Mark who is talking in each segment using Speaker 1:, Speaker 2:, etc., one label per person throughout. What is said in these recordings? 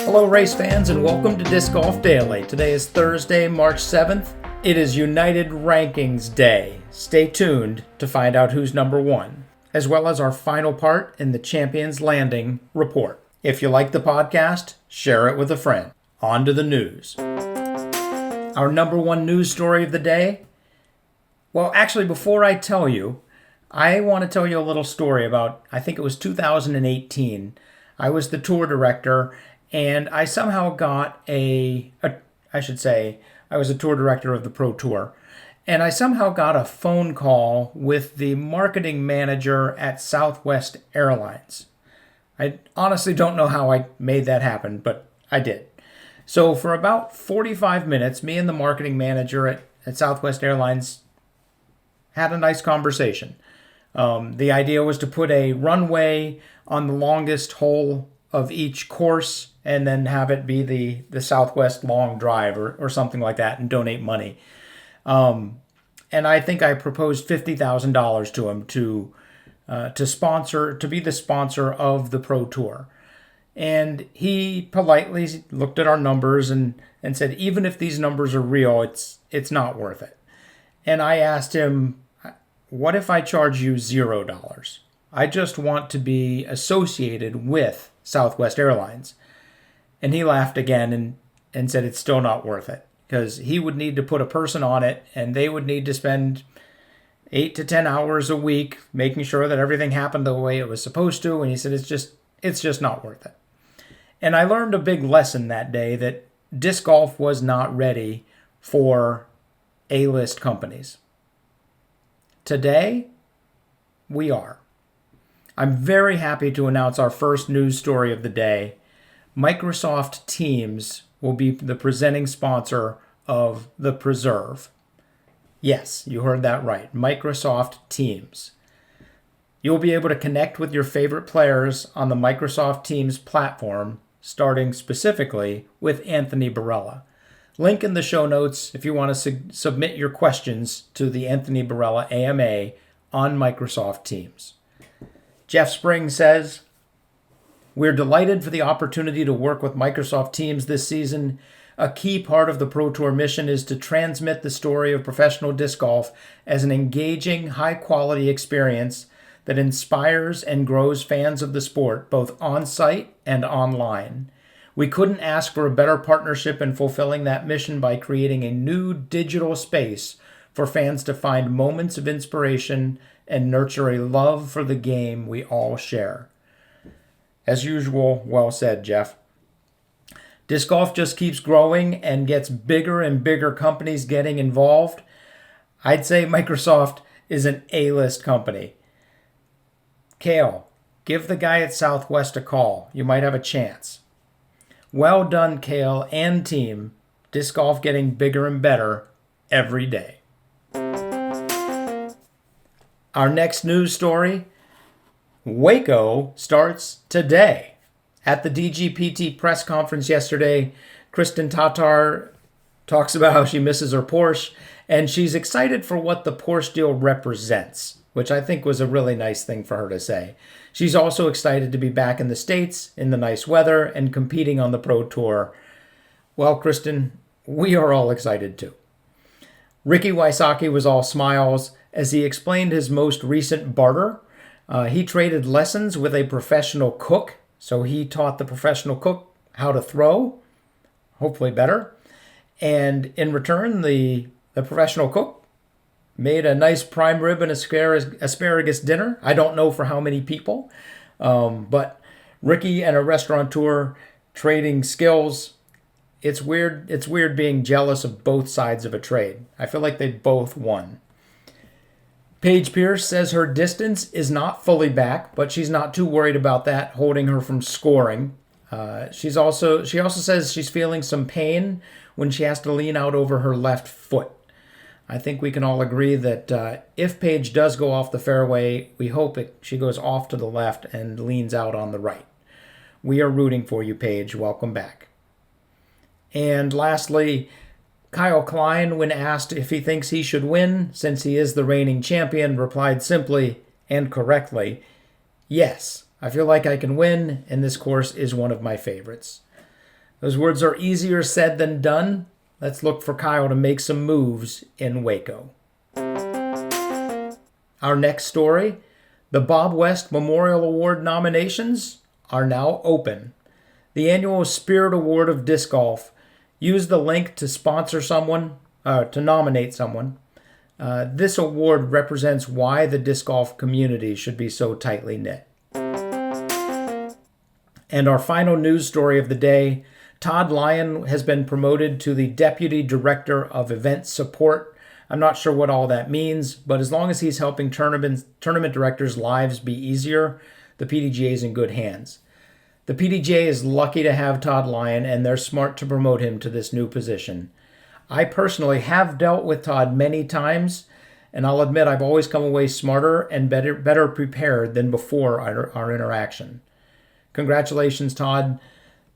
Speaker 1: Hello race fans and welcome to Disc Golf Daily. Today is Thursday, March 7th. It is United Rankings Day. Stay tuned to find out who's number one, as well as our final part in the Champions Landing report. If you like the podcast, share it with a friend. On to the news. Our number one news story of the day. Well, actually, before I tell you, I want to tell you a little story about, I think it was 2018. I was the tour director, and I somehow got I was a tour director of the Pro Tour, and I somehow got a phone call with the marketing manager at Southwest Airlines. I honestly don't know how I made that happen, but I did. So for about 45 minutes, me and the marketing manager at Southwest Airlines had a nice conversation. The idea was to put a runway on the longest hole of each course and then have it be the Southwest long drive or something like that and donate money. And I think I proposed $50,000 to him to be the sponsor of the Pro Tour. And he politely looked at our numbers and said, even if these numbers are real, it's not worth it. And I asked him, what if I charge you $0? I just want to be associated with Southwest Airlines. And he laughed again and said it's still not worth it because he would need to put a person on it and they would need to spend 8 to 10 hours a week making sure that everything happened the way it was supposed to. And he said it's just not worth it. And I learned a big lesson that day that disc golf was not ready for A-list companies. Today, we are. I'm very happy to announce our first news story of the day. Microsoft Teams will be the presenting sponsor of the Preserve. Yes, you heard that right. Microsoft Teams. You'll be able to connect with your favorite players on the Microsoft Teams platform, starting specifically with Anthony Barella. Link in the show notes if you want to submit your questions to the Anthony Barella AMA on Microsoft Teams. Jeff Spring says, we're delighted for the opportunity to work with Microsoft Teams this season. A key part of the Pro Tour mission is to transmit the story of professional disc golf as an engaging, high-quality experience that inspires and grows fans of the sport, both on-site and online. We couldn't ask for a better partnership in fulfilling that mission by creating a new digital space for fans to find moments of inspiration and nurture a love for the game we all share. As usual, well said, Jeff. Disc golf just keeps growing and gets bigger and bigger companies getting involved. I'd say Microsoft is an A-list company. Kale, give the guy at Southwest a call. You might have a chance. Well done, Kale and team. Disc golf getting bigger and better every day. Our next news story, Waco starts today. At the DGPT press conference yesterday, Kristen Tatar talks about how she misses her Porsche, and she's excited for what the Porsche deal represents, which I think was a really nice thing for her to say. She's also excited to be back in the States in the nice weather and competing on the Pro Tour. Well, Kristen, we are all excited too. Ricky Wysocki was all smiles as he explained his most recent barter. He traded lessons with a professional cook, so he taught the professional cook how to throw, hopefully better. And in return, the professional cook made a nice prime rib and asparagus dinner. I don't know for how many people, but Ricky and a restaurateur trading skills. It's weird. It's weird being jealous of both sides of a trade. I feel like they both won. Paige Pierce says her distance is not fully back, but she's not too worried about that holding her from scoring. She also says she's feeling some pain when she has to lean out over her left foot. I think we can all agree that if Paige does go off the fairway, we hope she goes off to the left and leans out on the right. We are rooting for you, Paige. Welcome back. And lastly, Kyle Klein, when asked if he thinks he should win, since he is the reigning champion, replied simply and correctly, yes, I feel like I can win, and this course is one of my favorites. Those words are easier said than done. Let's look for Kyle to make some moves in Waco. Our next story, the Bob West Memorial Award nominations are now open. The annual Spirit Award of Disc Golf. Use the link to sponsor someone, to nominate someone. This award represents why the disc golf community should be so tightly knit. And our final news story of the day, Todd Lion has been promoted to the Deputy Director of Event Support. I'm not sure what all that means, but as long as he's helping tournament directors' lives be easier, the PDGA is in good hands. The PDGA is lucky to have Todd Lion, and they're smart to promote him to this new position. I personally have dealt with Todd many times, and I'll admit I've always come away smarter and better prepared than before our interaction. Congratulations, Todd.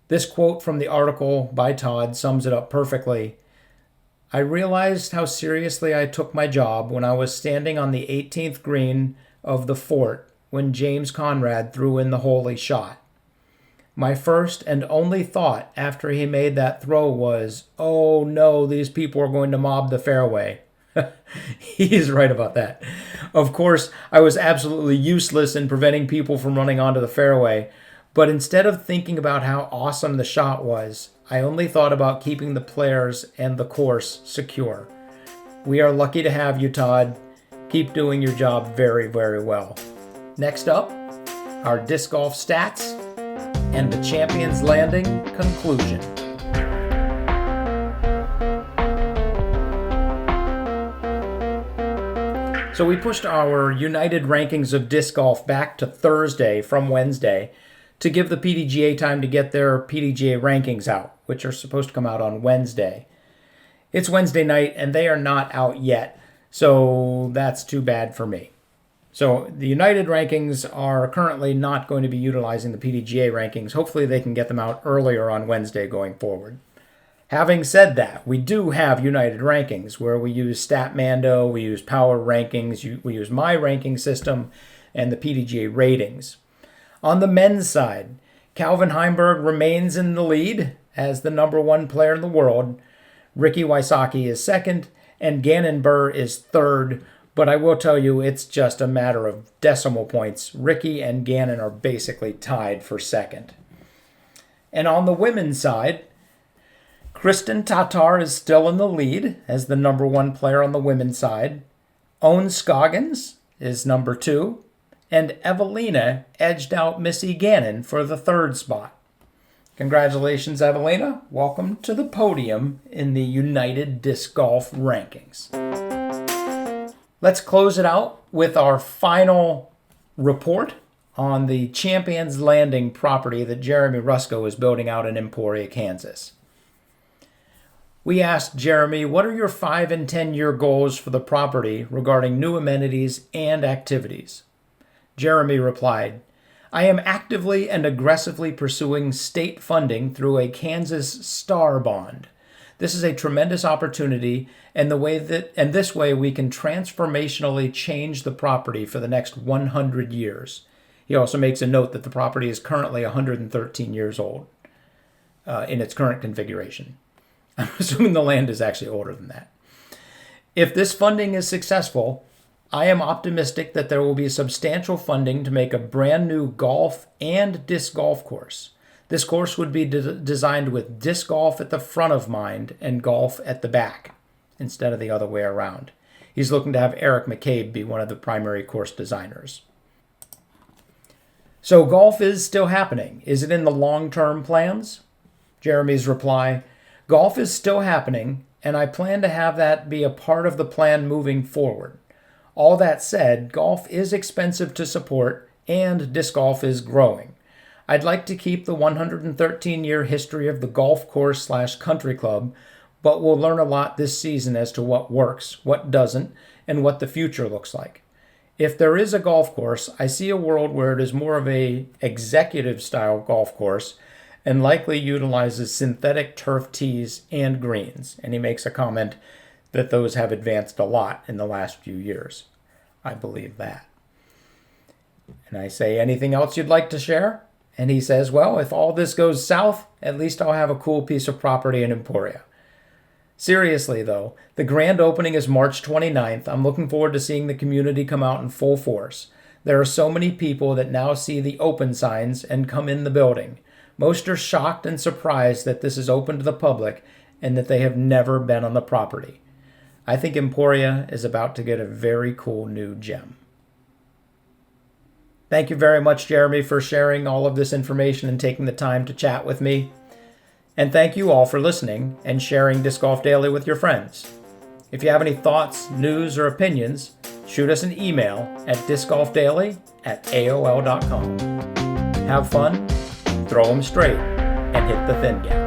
Speaker 1: This quote from the article by Todd sums it up perfectly. I realized how seriously I took my job when I was standing on the 18th green of the fort when James Conrad threw in the holy shot. My first and only thought after he made that throw was, oh no, these people are going to mob the fairway. He's right about that. Of course, I was absolutely useless in preventing people from running onto the fairway, but instead of thinking about how awesome the shot was, I only thought about keeping the players and the course secure. We are lucky to have you, Todd. Keep doing your job very, very well. Next up, our disc golf stats and the Champions Landing conclusion. So we pushed our United Rankings of Disc Golf back to Thursday from Wednesday to give the PDGA time to get their PDGA rankings out, which are supposed to come out on Wednesday. It's Wednesday night, and they are not out yet, so that's too bad for me. So the United rankings are currently not going to be utilizing the PDGA rankings. Hopefully they can get them out earlier on Wednesday going forward. Having said that, we do have United rankings where we use StatMando, we use Power Rankings, we use my ranking system, and the PDGA ratings. On the men's side, Calvin Heimberg remains in the lead as the number one player in the world. Ricky Wysocki is second, and Gannon Burr is third. But I will tell you, it's just a matter of decimal points. Ricky and Gannon are basically tied for second. And on the women's side, Kristen Tatar is still in the lead as the number one player on the women's side. Owen Scoggins is number two. And Evelina edged out Missy Gannon for the third spot. Congratulations, Evelina. Welcome to the podium in the United Disc Golf Rankings. Let's close it out with our final report on the Champions Landing property that Jeremy Rusko is building out in Emporia, Kansas. We asked Jeremy, what are your 5 and 10-year goals for the property regarding new amenities and activities? Jeremy replied, I am actively and aggressively pursuing state funding through a Kansas Star Bond. This is a tremendous opportunity, and this way we can transformationally change the property for the next 100 years. He also makes a note that the property is currently 113 years old in its current configuration. I'm assuming the land is actually older than that. If this funding is successful, I am optimistic that there will be substantial funding to make a brand new golf and disc golf course. This course would be designed with disc golf at the front of mind and golf at the back, instead of the other way around. He's looking to have Eric McCabe be one of the primary course designers. So golf is still happening. Is it in the long-term plans? Jeremy's reply, golf is still happening, and I plan to have that be a part of the plan moving forward. All that said, golf is expensive to support, and disc golf is growing. I'd like to keep the 113-year history of the golf course/country club, but we'll learn a lot this season as to what works, what doesn't, and what the future looks like. If there is a golf course, I see a world where it is more of a executive-style golf course and likely utilizes synthetic turf tees and greens. And he makes a comment that those have advanced a lot in the last few years. I believe that. And I say, anything else you'd like to share? And he says, well, if all this goes south, at least I'll have a cool piece of property in Emporia. Seriously, though, the grand opening is March 29th. I'm looking forward to seeing the community come out in full force. There are so many people that now see the open signs and come in the building. Most are shocked and surprised that this is open to the public and that they have never been on the property. I think Emporia is about to get a very cool new gem. Thank you very much, Jeremy, for sharing all of this information and taking the time to chat with me. And thank you all for listening and sharing Disc Golf Daily with your friends. If you have any thoughts, news, or opinions, shoot us an email at discgolfdaily@aol.com. Have fun, throw them straight, and hit the thin gap.